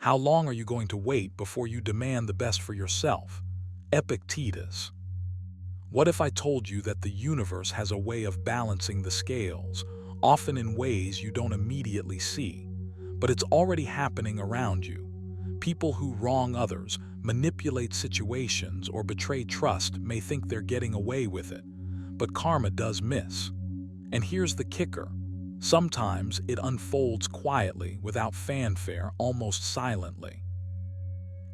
How long are you going to wait before you demand the best for yourself? Epictetus. What if I told you that the universe has a way of balancing the scales, often in ways you don't immediately see, but it's already happening around you? People who wrong others, manipulate situations, or betray trust may think they're getting away with it, but karma does miss. And here's the kicker. Sometimes it unfolds quietly, without fanfare, almost silently.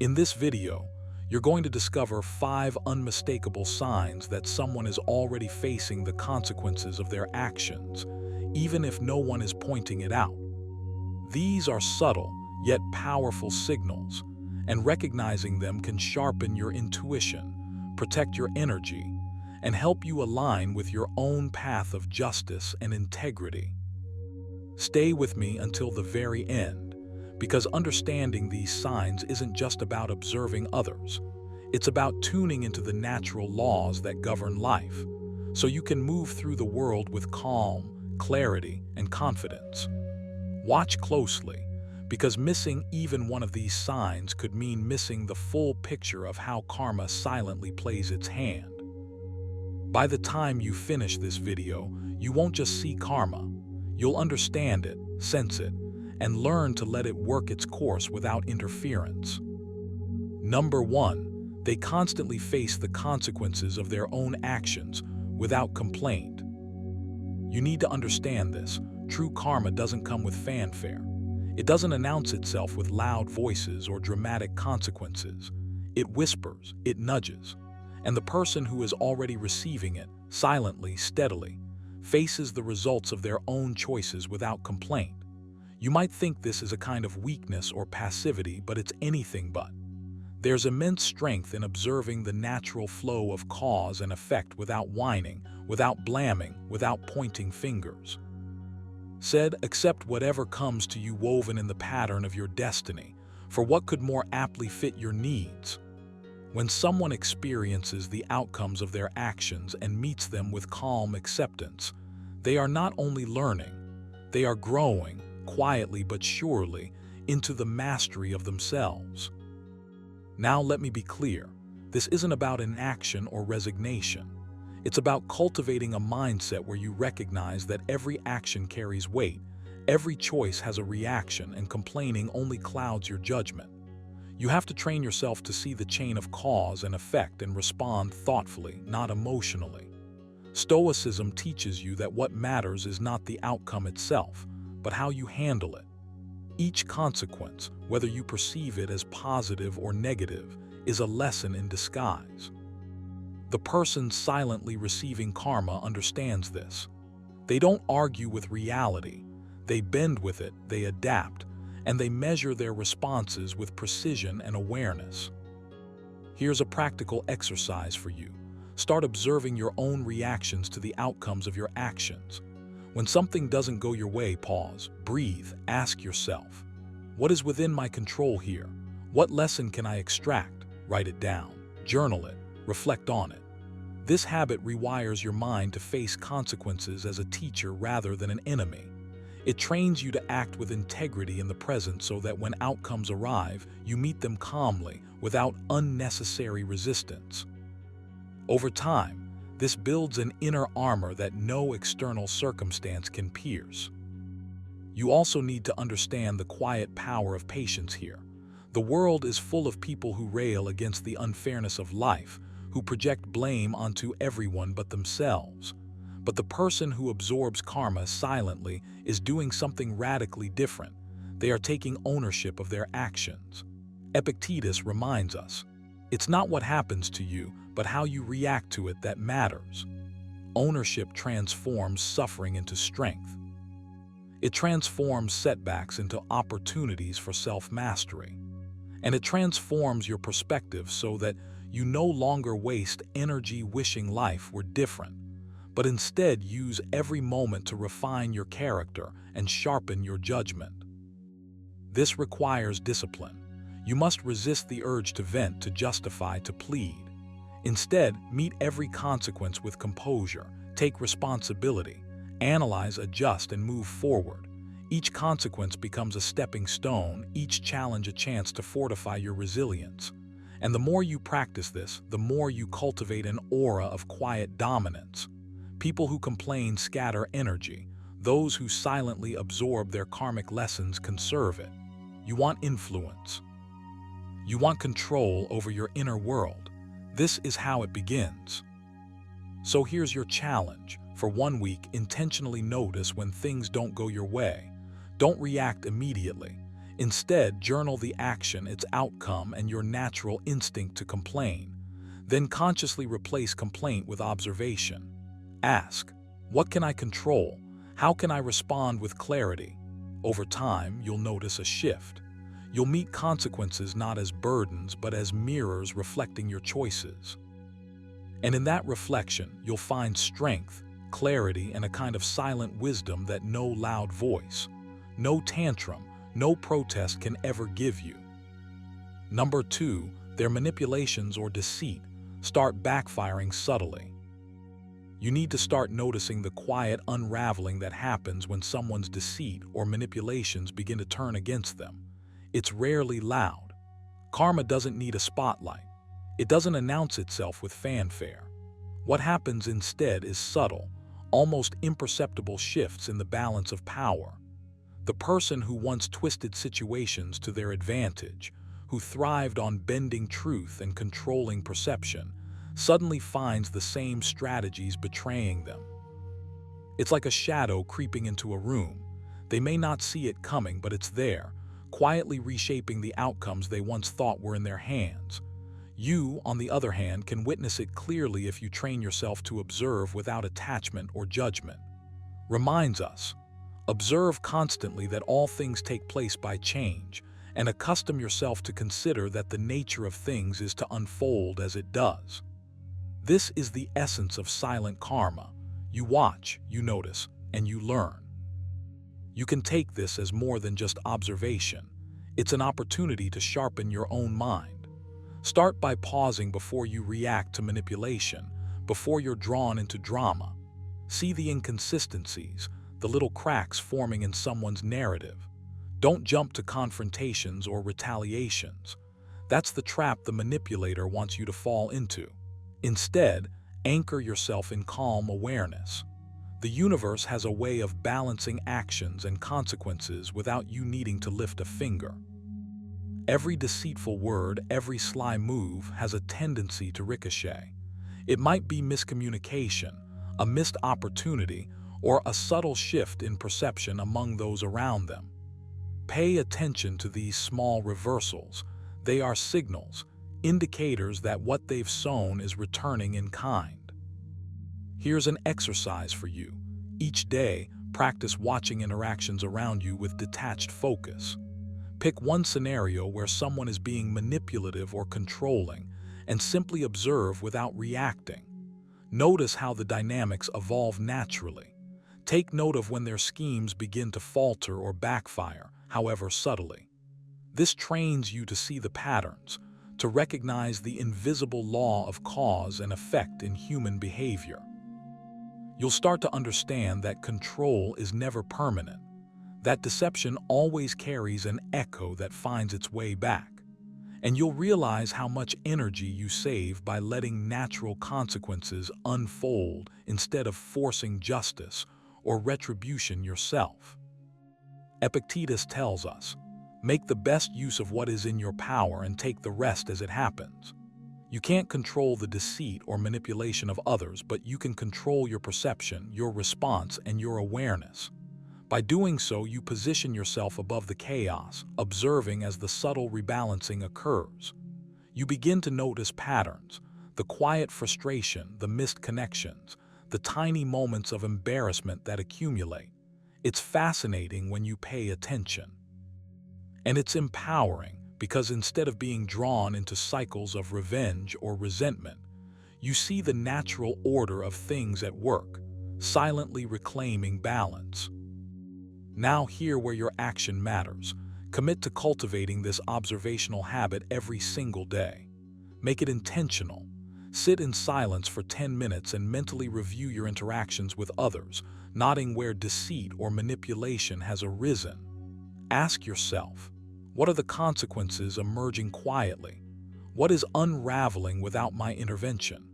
In this video, you're going to discover 5 unmistakable signs that someone is already facing the consequences of their actions, even if no one is pointing it out. These are subtle, yet powerful signals, and recognizing them can sharpen your intuition, protect your energy, and help you align with your own path of justice and integrity. Stay with me until the very end, because understanding these signs isn't just about observing others. It's about tuning into the natural laws that govern life, so you can move through the world with calm, clarity, and confidence. Watch closely, because missing even one of these signs could mean missing the full picture of how karma silently plays its hand. By the time you finish this video, you won't just see karma. You'll understand it, sense it, and learn to let it work its course without interference. Number 1, they constantly face the consequences of their own actions without complaint. You need to understand this. True karma doesn't come with fanfare. It doesn't announce itself with loud voices or dramatic consequences. It whispers, it nudges, and the person who is already receiving it, silently, steadily, faces the results of their own choices without complaint. You might think this is a kind of weakness or passivity, but it's anything but. There's immense strength in observing the natural flow of cause and effect without whining, without blaming, without pointing fingers. Said, accept whatever comes to you woven in the pattern of your destiny, for what could more aptly fit your needs? When someone experiences the outcomes of their actions and meets them with calm acceptance, they are not only learning, they are growing, quietly but surely, into the mastery of themselves. Now let me be clear, this isn't about inaction or resignation. It's about cultivating a mindset where you recognize that every action carries weight, every choice has a reaction, and complaining only clouds your judgment. You have to train yourself to see the chain of cause and effect and respond thoughtfully, not emotionally. Stoicism teaches you that what matters is not the outcome itself, but how you handle it. Each consequence, whether you perceive it as positive or negative, is a lesson in disguise. The person silently receiving karma understands this. They don't argue with reality. They bend with it, they adapt, and they measure their responses with precision and awareness. Here's a practical exercise for you. Start observing your own reactions to the outcomes of your actions. When something doesn't go your way, pause, breathe, ask yourself, what is within my control here? What lesson can I extract? Write it down, journal it, reflect on it. This habit rewires your mind to face consequences as a teacher rather than an enemy. It trains you to act with integrity in the present so that when outcomes arrive, you meet them calmly, without unnecessary resistance. Over time, this builds an inner armor that no external circumstance can pierce. You also need to understand the quiet power of patience here. The world is full of people who rail against the unfairness of life, who project blame onto everyone but themselves. But the person who absorbs karma silently is doing something radically different. They are taking ownership of their actions. Epictetus reminds us, it's not what happens to you, but how you react to it that matters. Ownership transforms suffering into strength. It transforms setbacks into opportunities for self-mastery. And it transforms your perspective so that you no longer waste energy wishing life were different, but instead use every moment to refine your character and sharpen your judgment. This requires discipline. You must resist the urge to vent, to justify, to plead. Instead, meet every consequence with composure, take responsibility, analyze, adjust, and move forward. Each consequence becomes a stepping stone, each challenge a chance to fortify your resilience. And the more you practice this, the more you cultivate an aura of quiet dominance. People who complain scatter energy. Those who silently absorb their karmic lessons conserve it. You want influence. You want control over your inner world. This is how it begins. So here's your challenge. For 1 week, intentionally notice when things don't go your way. Don't react immediately. Instead, journal the action, its outcome, and your natural instinct to complain. Then consciously replace complaint with observation. Ask, what can I control? How can I respond with clarity? Over time, you'll notice a shift. You'll meet consequences not as burdens, but as mirrors reflecting your choices. And in that reflection, you'll find strength, clarity, and a kind of silent wisdom that no loud voice, no tantrum, no protest can ever give you. Number 2, their manipulations or deceit start backfiring subtly. You need to start noticing the quiet unraveling that happens when someone's deceit or manipulations begin to turn against them. It's rarely loud. Karma doesn't need a spotlight. It doesn't announce itself with fanfare. What happens instead is subtle, almost imperceptible shifts in the balance of power. The person who once twisted situations to their advantage, who thrived on bending truth and controlling perception, suddenly finds the same strategies betraying them. It's like a shadow creeping into a room. They may not see it coming, but it's there, quietly reshaping the outcomes they once thought were in their hands. You, on the other hand, can witness it clearly if you train yourself to observe without attachment or judgment. Reminds us, observe constantly that all things take place by change, and accustom yourself to consider that the nature of things is to unfold as it does. This is the essence of silent karma. You watch, you notice, and you learn. You can take this as more than just observation. It's an opportunity to sharpen your own mind. Start by pausing before you react to manipulation, before you're drawn into drama. See the inconsistencies, the little cracks forming in someone's narrative. Don't jump to confrontations or retaliations. That's the trap the manipulator wants you to fall into. Instead, anchor yourself in calm awareness. The universe has a way of balancing actions and consequences without you needing to lift a finger. Every deceitful word, every sly move has a tendency to ricochet. It might be miscommunication, a missed opportunity, or a subtle shift in perception among those around them. Pay attention to these small reversals. They are signals, indicators that what they've sown is returning in kind. Here's an exercise for you. Each day, practice watching interactions around you with detached focus. Pick one scenario where someone is being manipulative or controlling, and simply observe without reacting. Notice how the dynamics evolve naturally. Take note of when their schemes begin to falter or backfire, however subtly. This trains you to see the patterns, to recognize the invisible law of cause and effect in human behavior. You'll start to understand that control is never permanent, that deception always carries an echo that finds its way back, and you'll realize how much energy you save by letting natural consequences unfold instead of forcing justice or retribution yourself. Epictetus tells us, make the best use of what is in your power and take the rest as it happens. You can't control the deceit or manipulation of others, but you can control your perception, your response, and your awareness. By doing so, you position yourself above the chaos, observing as the subtle rebalancing occurs. You begin to notice patterns, the quiet frustration, the missed connections, the tiny moments of embarrassment that accumulate. It's fascinating when you pay attention. And it's empowering, because instead of being drawn into cycles of revenge or resentment, you see the natural order of things at work, silently reclaiming balance. Now here where your action matters. Commit to cultivating this observational habit every single day. Make it intentional. Sit in silence for 10 minutes and mentally review your interactions with others, noting where deceit or manipulation has arisen. Ask yourself, what are the consequences emerging quietly? What is unraveling without my intervention?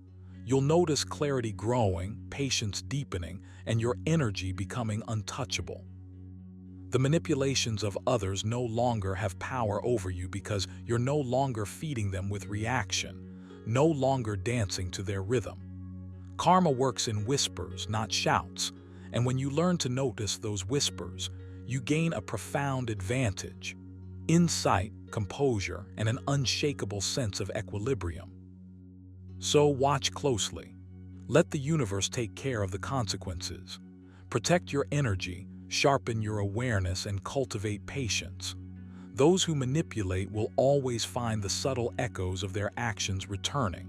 You'll notice clarity growing, patience deepening, and your energy becoming untouchable. The manipulations of others no longer have power over you because you're no longer feeding them with reaction, no longer dancing to their rhythm. Karma works in whispers, not shouts, and when you learn to notice those whispers, you gain a profound advantage: insight, composure, and an unshakable sense of equilibrium. So watch closely. Let the universe take care of the consequences. Protect your energy, sharpen your awareness, and cultivate patience. Those who manipulate will always find the subtle echoes of their actions returning.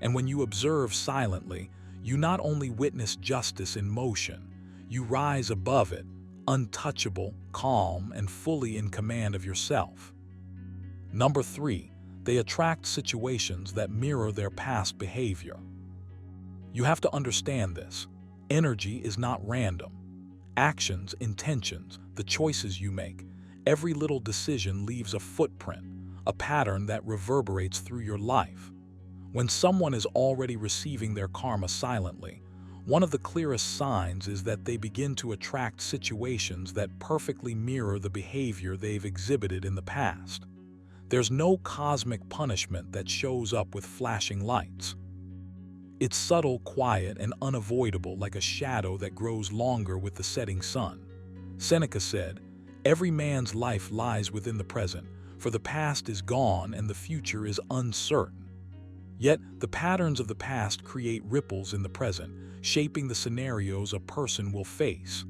And when you observe silently, you not only witness justice in motion, you rise above it, untouchable, calm, and fully in command of yourself. Number 3, they attract situations that mirror their past behavior. You have to understand this. Energy is not random. Actions, intentions, the choices you make, every little decision leaves a footprint, a pattern that reverberates through your life. When someone is already receiving their karma silently, one of the clearest signs is that they begin to attract situations that perfectly mirror the behavior they've exhibited in the past. There's no cosmic punishment that shows up with flashing lights. It's subtle, quiet, and unavoidable, like a shadow that grows longer with the setting sun. Seneca said, "Every man's life lies within the present, for the past is gone and the future is uncertain." Yet, the patterns of the past create ripples in the present, shaping the scenarios a person will face.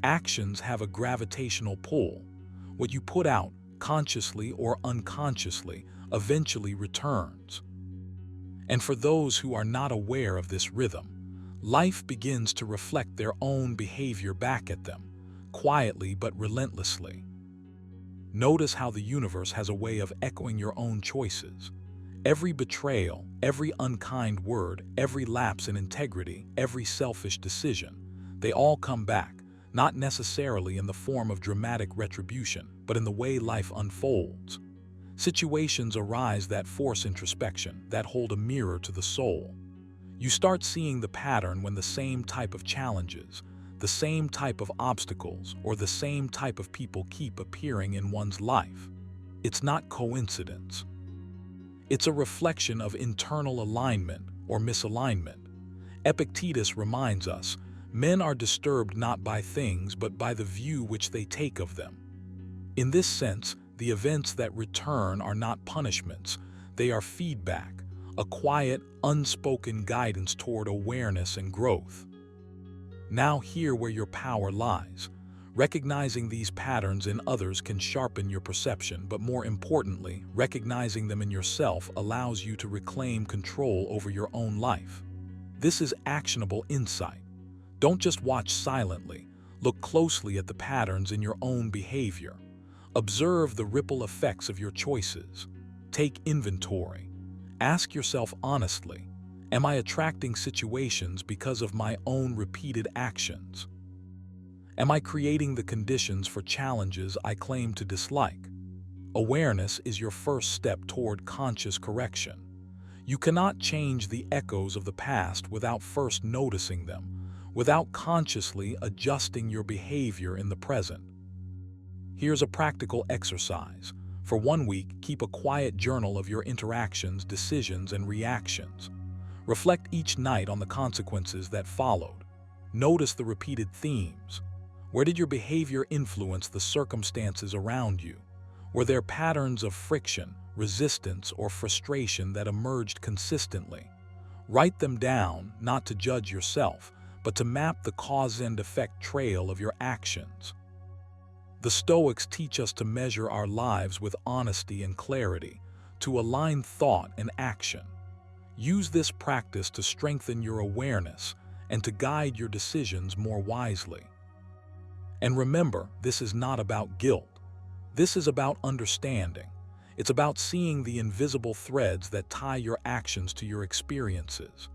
Actions have a gravitational pull. What you put out, consciously or unconsciously, eventually returns. And for those who are not aware of this rhythm, life begins to reflect their own behavior back at them, quietly but relentlessly. Notice how the universe has a way of echoing your own choices. Every betrayal, every unkind word, every lapse in integrity, every selfish decision, they all come back, not necessarily in the form of dramatic retribution, but in the way life unfolds. Situations arise that force introspection, that hold a mirror to the soul. You start seeing the pattern when the same type of challenges, the same type of obstacles, or the same type of people keep appearing in one's life. It's not coincidence. It's a reflection of internal alignment or misalignment. Epictetus reminds us, men are disturbed not by things but by the view which they take of them. In this sense, the events that return are not punishments, they are feedback, a quiet, unspoken guidance toward awareness and growth. Now hear where your power lies. Recognizing these patterns in others can sharpen your perception, but more importantly, recognizing them in yourself allows you to reclaim control over your own life. This is actionable insight. Don't just watch silently. Look closely at the patterns in your own behavior. Observe the ripple effects of your choices. Take inventory. Ask yourself honestly, am I attracting situations because of my own repeated actions? Am I creating the conditions for challenges I claim to dislike? Awareness is your first step toward conscious correction. You cannot change the echoes of the past without first noticing them, without consciously adjusting your behavior in the present. Here's a practical exercise. For 1 week, keep a quiet journal of your interactions, decisions, and reactions. Reflect each night on the consequences that followed. Notice the repeated themes. Where did your behavior influence the circumstances around you? Were there patterns of friction, resistance, or frustration that emerged consistently? Write them down, not to judge yourself, but to map the cause and effect trail of your actions. The Stoics teach us to measure our lives with honesty and clarity, to align thought and action. Use this practice to strengthen your awareness and to guide your decisions more wisely. And remember, this is not about guilt. This is about understanding. It's about seeing the invisible threads that tie your actions to your experiences.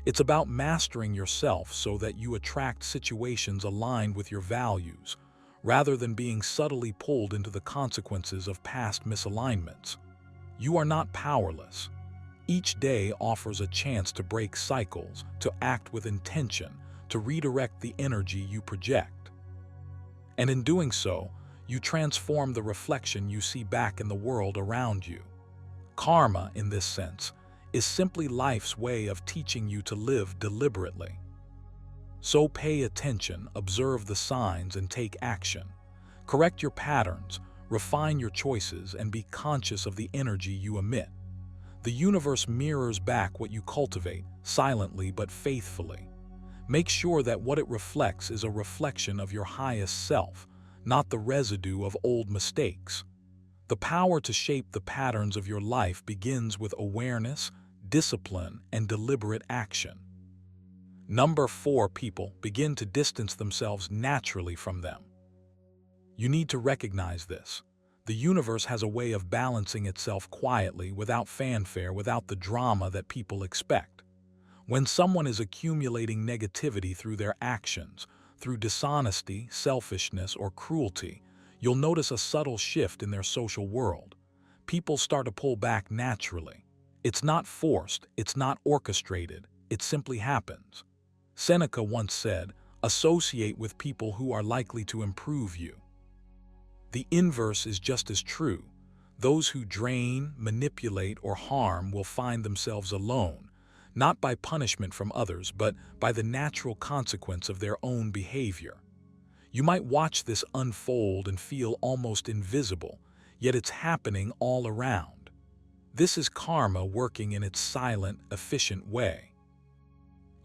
It's about mastering yourself so that you attract situations aligned with your values, rather than being subtly pulled into the consequences of past misalignments. You are not powerless. Each day offers a chance to break cycles, to act with intention, to redirect the energy you project. And in doing so, you transform the reflection you see back in the world around you. Karma, in this sense, is simply life's way of teaching you to live deliberately. So pay attention, observe the signs, and take action. Correct your patterns, refine your choices, and be conscious of the energy you emit. The universe mirrors back what you cultivate, silently but faithfully. Make sure that what it reflects is a reflection of your highest self, not the residue of old mistakes. The power to shape the patterns of your life begins with awareness, discipline, and deliberate action. Number 4, people begin to distance themselves naturally from them. You need to recognize this. The universe has a way of balancing itself quietly, without fanfare, without the drama that people expect. When someone is accumulating negativity through their actions, through dishonesty, selfishness, or cruelty, you'll notice a subtle shift in their social world. People start to pull back naturally. It's not forced, it's not orchestrated, it simply happens. Seneca once said, "Associate with people who are likely to improve you." The inverse is just as true. Those who drain, manipulate, or harm will find themselves alone, not by punishment from others, but by the natural consequence of their own behavior. You might watch this unfold and feel almost invisible, yet it's happening all around. This is karma working in its silent, efficient way.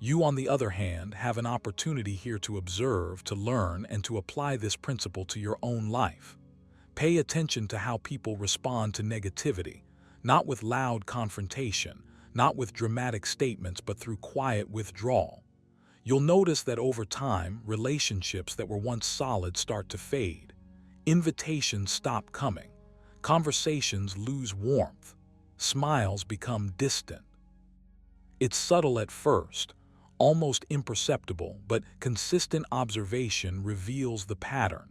You, on the other hand, have an opportunity here to observe, to learn, and to apply this principle to your own life. Pay attention to how people respond to negativity, not with loud confrontation, not with dramatic statements, but through quiet withdrawal. You'll notice that over time, relationships that were once solid start to fade. Invitations stop coming. Conversations lose warmth. Smiles become distant. It's subtle at first, almost imperceptible, but consistent observation reveals the pattern.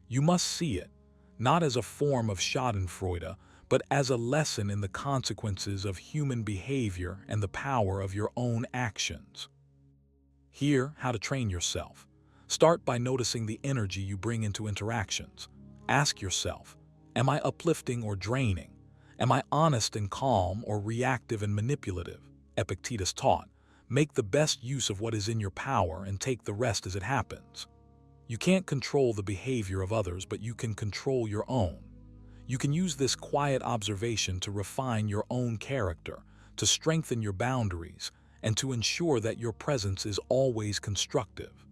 You must see it, not as a form of schadenfreude, but as a lesson in the consequences of human behavior and the power of your own actions. Here, how to train yourself. Start by noticing the energy you bring into interactions. Ask yourself, am I uplifting or draining? Am I honest and calm or reactive and manipulative? Epictetus taught, make the best use of what is in your power and take the rest as it happens. You can't control the behavior of others, but you can control your own. You can use this quiet observation to refine your own character, to strengthen your boundaries, and to ensure that your presence is always constructive.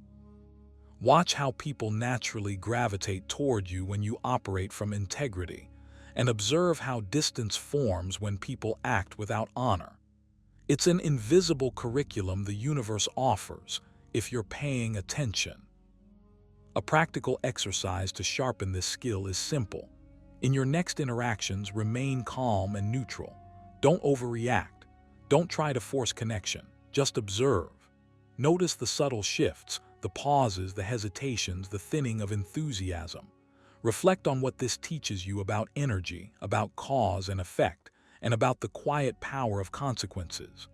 Watch how people naturally gravitate toward you when you operate from integrity, and observe how distance forms when people act without honor. It's an invisible curriculum the universe offers, if you're paying attention. A practical exercise to sharpen this skill is simple. In your next interactions, remain calm and neutral. Don't overreact. Don't try to force connection. Just observe. Notice the subtle shifts, the pauses, the hesitations, the thinning of enthusiasm. Reflect on what this teaches you about energy, about cause and effect, and about the quiet power of consequences.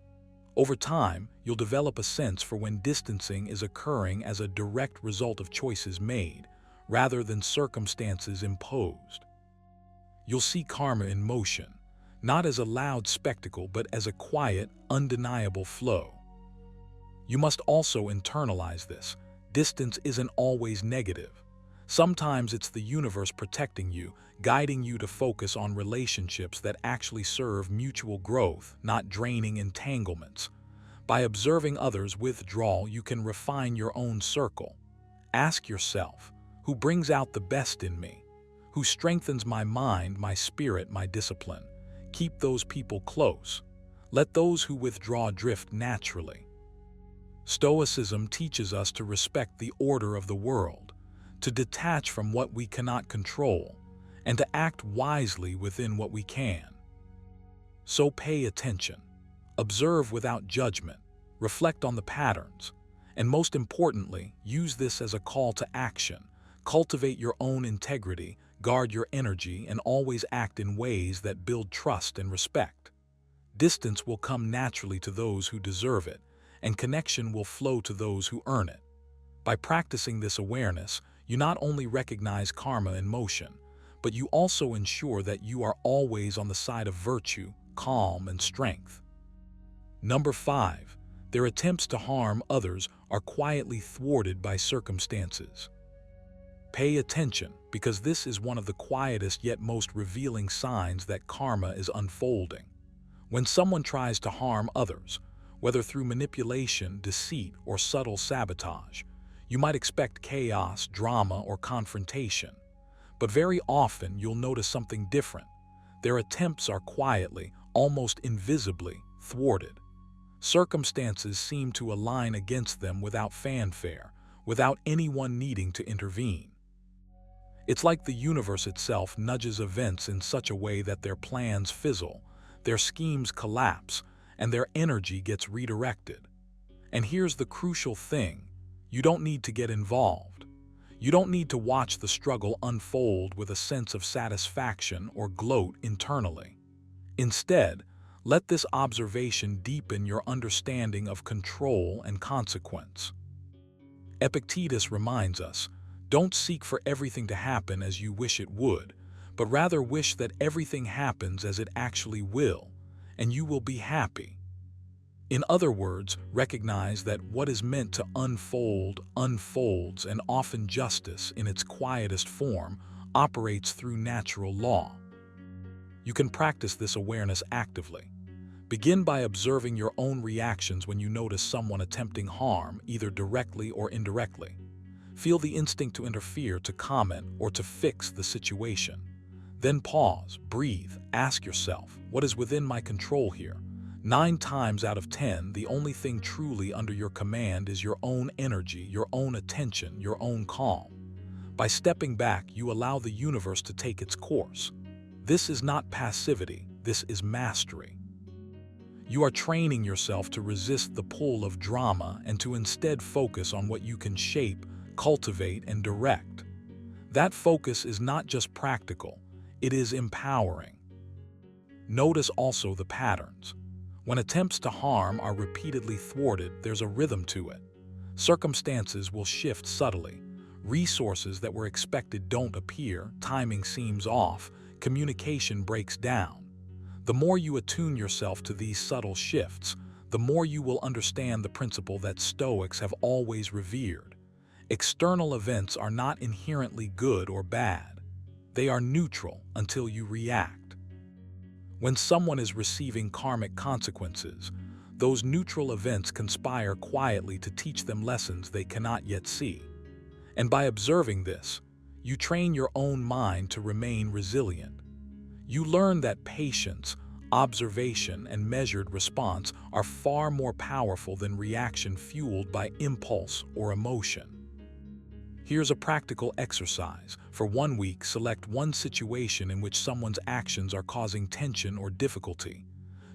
Over time, you'll develop a sense for when distancing is occurring as a direct result of choices made, rather than circumstances imposed. You'll see karma in motion, not as a loud spectacle, but as a quiet, undeniable flow. You must also internalize this. Distance isn't always negative. Sometimes it's the universe protecting you, guiding you to focus on relationships that actually serve mutual growth, not draining entanglements. By observing others withdraw, you can refine your own circle. Ask yourself, who brings out the best in me? Who strengthens my mind, my spirit, my discipline? Keep those people close. Let those who withdraw drift naturally. Stoicism teaches us to respect the order of the world, to detach from what we cannot control, and to act wisely within what we can. So pay attention. Observe without judgment. reflect on the patterns, and most importantly, use this as a call to action. Cultivate your own integrity, guard your energy, and always act in ways that build trust and respect. Distance will come naturally to those who deserve it, and connection will flow to those who earn it. By practicing this awareness, you not only recognize karma in motion, but you also ensure that you are always on the side of virtue, calm, and strength. Number 5. Their attempts to harm others are quietly thwarted by circumstances. Pay attention, because this is one of the quietest yet most revealing signs that karma is unfolding. When someone tries to harm others, whether through manipulation, deceit, or subtle sabotage, you might expect chaos, drama, or confrontation. But very often you'll notice something different. Their attempts are quietly, almost invisibly, thwarted. Circumstances seem to align against them without fanfare, without anyone needing to intervene. It's like the universe itself nudges events in such a way that their plans fizzle, their schemes collapse, and their energy gets redirected. And here's the crucial thing: you don't need to get involved. You don't need to watch the struggle unfold with a sense of satisfaction or gloat internally. Instead, let this observation deepen your understanding of control and consequence. Epictetus reminds us, don't seek for everything to happen as you wish it would, but rather wish that everything happens as it actually will, and you will be happy. In other words, recognize that what is meant to unfold, unfolds, and often justice in its quietest form operates through natural law. You can practice this awareness actively. Begin by observing your own reactions when you notice someone attempting harm, either directly or indirectly. Feel the instinct to interfere, to comment, or to fix the situation. Then pause, breathe, ask yourself, what is within my control here? 9 times out of 10, the only thing truly under your command is your own energy, your own attention, your own calm. By stepping back, you allow the universe to take its course. This is not passivity, this is mastery. You are training yourself to resist the pull of drama and to instead focus on what you can shape, cultivate, and direct. That focus is not just practical, it is empowering. Notice also the patterns. When attempts to harm are repeatedly thwarted, there's a rhythm to it. Circumstances will shift subtly. Resources that were expected don't appear, timing seems off, communication breaks down. The more you attune yourself to these subtle shifts, the more you will understand the principle that Stoics have always revered. External events are not inherently good or bad. They are neutral until you react. When someone is receiving karmic consequences, those neutral events conspire quietly to teach them lessons they cannot yet see. And by observing this, you train your own mind to remain resilient. You learn that patience, observation, and measured response are far more powerful than reaction fueled by impulse or emotion. Here's a practical exercise. For 1 week, select one situation in which someone's actions are causing tension or difficulty.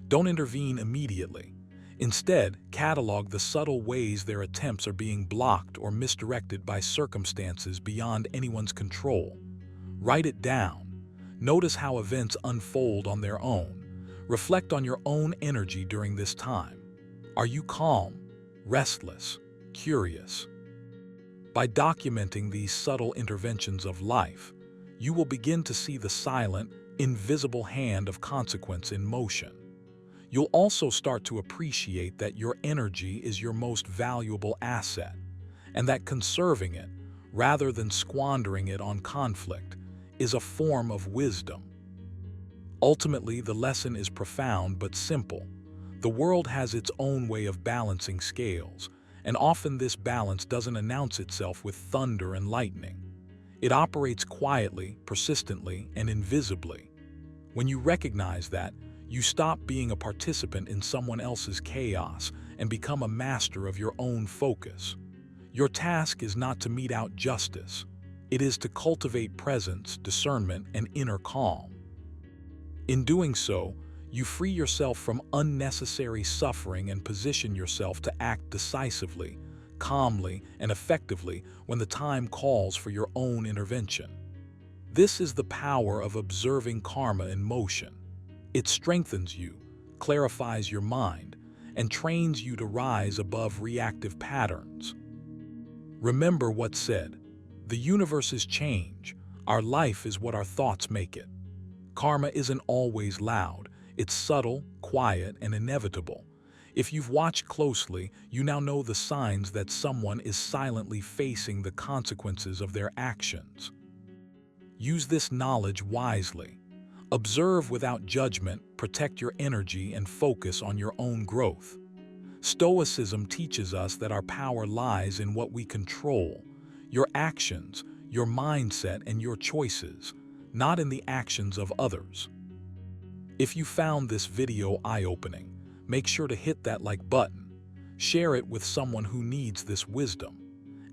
Don't intervene immediately. Instead, catalog the subtle ways their attempts are being blocked or misdirected by circumstances beyond anyone's control. Write it down. Notice how events unfold on their own. Reflect on your own energy during this time. Are you calm, restless, curious? By documenting these subtle interventions of life, you will begin to see the silent, invisible hand of consequence in motion. You'll also start to appreciate that your energy is your most valuable asset, and that conserving it, rather than squandering it on conflict, is a form of wisdom. Ultimately, the lesson is profound but simple. The world has its own way of balancing scales, and often this balance doesn't announce itself with thunder and lightning. It operates quietly, persistently, and invisibly. When you recognize that, you stop being a participant in someone else's chaos and become a master of your own focus. Your task is not to mete out justice. It is to cultivate presence, discernment, and inner calm. In doing so, You free yourself from unnecessary suffering and position yourself to act decisively, calmly, and effectively when the time calls for your own intervention. This is the power of observing karma in motion. It strengthens you, clarifies your mind, and trains you to rise above reactive patterns. Remember what's said: the universe is change, our life is what our thoughts make it. Karma isn't always loud, it's subtle, quiet, and inevitable. If you've watched closely, you now know the signs that someone is silently facing the consequences of their actions. Use this knowledge wisely. Observe without judgment, protect your energy, and focus on your own growth. Stoicism teaches us that our power lies in what we control: your actions, your mindset, and your choices, not in the actions of others. If you found this video eye-opening, make sure to hit that like button, share it with someone who needs this wisdom,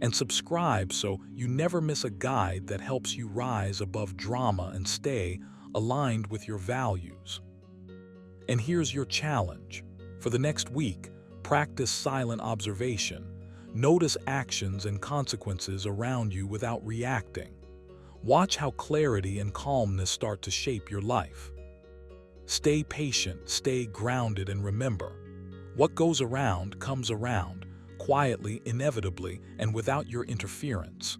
and subscribe so you never miss a guide that helps you rise above drama and stay aligned with your values. And here's your challenge. For the next week, practice silent observation. Notice actions and consequences around you without reacting. Watch how clarity and calmness start to shape your life. Stay patient, stay grounded, and remember, what goes around comes around, quietly, inevitably, and without your interference.